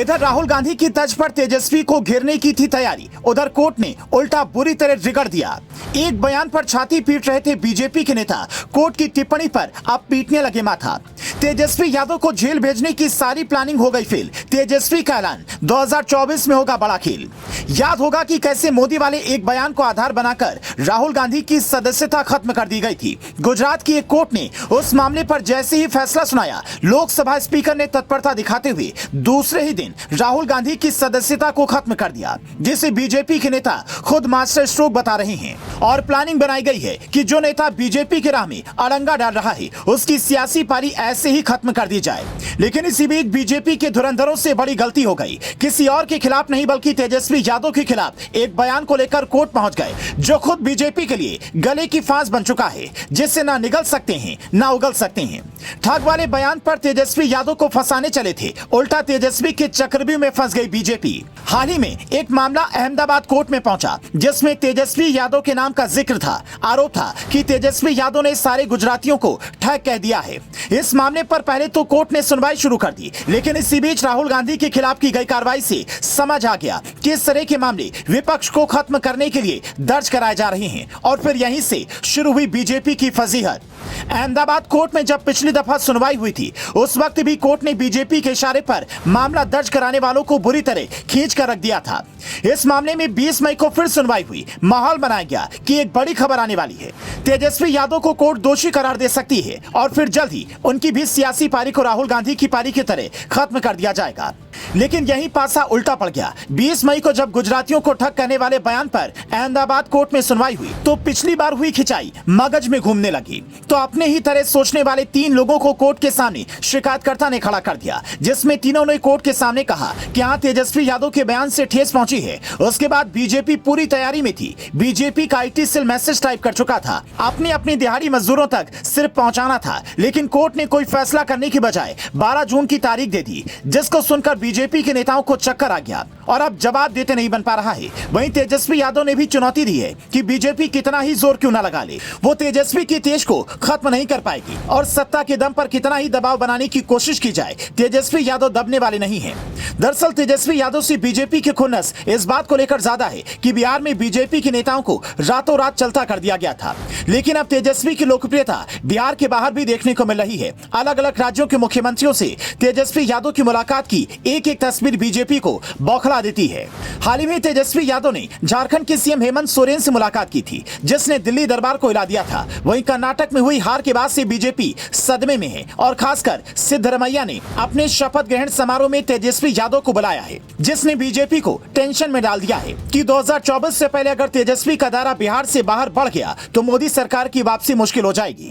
इधर राहुल गांधी की तर्ज पर तेजस्वी को घेरने की थी तैयारी, उधर कोर्ट ने उल्टा बुरी तरह रिगड़ दिया। एक बयान पर छाती पीट रहे थे बीजेपी के नेता, कोर्ट की टिप्पणी पर अब पीटने लगे माथा। तेजस्वी यादव को जेल भेजने की सारी प्लानिंग हो गई फेल। तेजस्वी का ऐलान 2024 में होगा बड़ा खेल। याद होगा कि कैसे मोदी वाले एक बयान को आधार बनाकर राहुल गांधी की सदस्यता खत्म कर दी गई थी। गुजरात की एक कोर्ट ने उस मामले पर जैसे ही फैसला सुनाया, लोकसभा स्पीकर ने तत्परता दिखाते हुए दूसरे ही दिन राहुल गांधी की सदस्यता को खत्म कर दिया, जिसे बीजेपी के नेता खुद मास्टर स्ट्रोक बता रहे हैं। और प्लानिंग बनाई गई है कि जो नेता बीजेपी के राह में अड़ंगा डाल रहा है, उसकी सियासी पारी ऐसे ही खत्म कर दी जाए। लेकिन इसी बीच बीजेपी के धुरंधरों से बड़ी गलती हो गई। किसी और के खिलाफ नहीं बल्कि तेजस्वी यादव के खिलाफ एक बयान को लेकर कोर्ट पहुंच गए, जो खुद बीजेपी के लिए गले की फांस बन चुका है, जिससे ना निगल सकते हैं ना उगल सकते हैं। ठग वाले बयान पर तेजस्वी यादव को फंसाने चले थे, उल्टा तेजस्वी के चक्रव्यूह में फंस गई बीजेपी। हाल ही में एक मामला अहमदाबाद कोर्ट में पहुंचा, जिसमें तेजस्वी यादव के नाम का जिक्र था। आरोप था कि तेजस्वी यादव ने सारे गुजरातियों को ठग कह दिया है। इस मामले पर पहले तो कोर्ट ने सुनवाई शुरू कर दी, लेकिन इसी बीच राहुल गांधी के खिलाफ की गई कार्रवाई से समझ आ गया कि इस तरह के मामले विपक्ष को खत्म करने के लिए दर्ज कराए जा रहे हैं। और फिर यहीं से शुरू हुई बीजेपी की फजीहत। अहमदाबाद कोर्ट में जब पिछली दफा सुनवाई हुई थी, उस वक्त भी कोर्ट ने बीजेपी के इशारे पर मामला दर्ज कराने वालों को बुरी तरह खींच कर रख दिया था। इस मामले में 20 मई को फिर सुनवाई हुई। माहौल बनाया गया कि एक बड़ी खबर आने वाली है। तेजस्वी यादव को कोर्ट दोषी करार दे सकती है और फिर जल्द ही उनकी भी सियासी पारी को राहुल गांधी की पारी की तरह खत्म कर दिया जाएगा। लेकिन यही पासा उल्टा पड़ गया। 20 मई को जब गुजरातियों को ठग कहने वाले बयान पर अहमदाबाद कोर्ट में सुनवाई हुई, तो पिछली बार हुई खिंचाई मगज में घूमने लगी। तो अपने ही तरह सोचने वाले 3 लोगों को कोर्ट के सामने शिकायतकर्ता ने खड़ा कर दिया, जिसमें तीनों ने कोर्ट के सामने कहा कि हाँ, तेजस्वी यादव के बयान से ठेस पहुंची है। उसके बाद बीजेपी पूरी तैयारी में थी। बीजेपी का IT सेल मैसेज टाइप कर चुका था, अपनी दिहाड़ी मजदूरों तक सिर्फ पहुंचाना था। लेकिन कोर्ट ने कोई फैसला करने की बजाय 12 जून की तारीख दे दी, जिसको सुनकर बीजेपी के नेताओं को चक्कर आ गया और अब जवाब देते नहीं बन पा रहा है। वहीं तेजस्वी यादव ने भी चुनौती दी है कि बीजेपी कितना ही जोर क्यों ना लगा ले, वो तेजस्वी की तेज को खत्म नहीं कर पाएगी। और सत्ता के दम पर कितना ही दबाव बनाने की कोशिश की जाए, तेजस्वी यादव दबने वाले नहीं है। दरअसल तेजस्वी यादव से बीजेपी की खुन्नस इस बात को लेकर ज्यादा है कि बिहार में बीजेपी के नेताओं को रातों रात चलता कर दिया गया था। लेकिन अब तेजस्वी की लोकप्रियता बिहार के बाहर भी देखने को मिल रही है। अलग अलग राज्यों के मुख्यमंत्रियों से तेजस्वी यादव की मुलाकात की एक तस्वीर बीजेपी को बौखला देती है। हाल ही में तेजस्वी यादव ने झारखंड के सीएम हेमंत सोरेन से मुलाकात की थी, जिसने दिल्ली दरबार को हिला दिया था। वहीं कर्नाटक में हुई हार के बाद से बीजेपी सदमे में है और खासकर सिद्धरमैया ने अपने शपथ ग्रहण समारोह में तेजस्वी यादव को बुलाया है, जिसने बीजेपी को टेंशन में डाल दिया है कि 2024 से पहले अगर तेजस्वी का दायरा बिहार से बाहर बढ़ गया तो मोदी सरकार की वापसी मुश्किल हो जाएगी।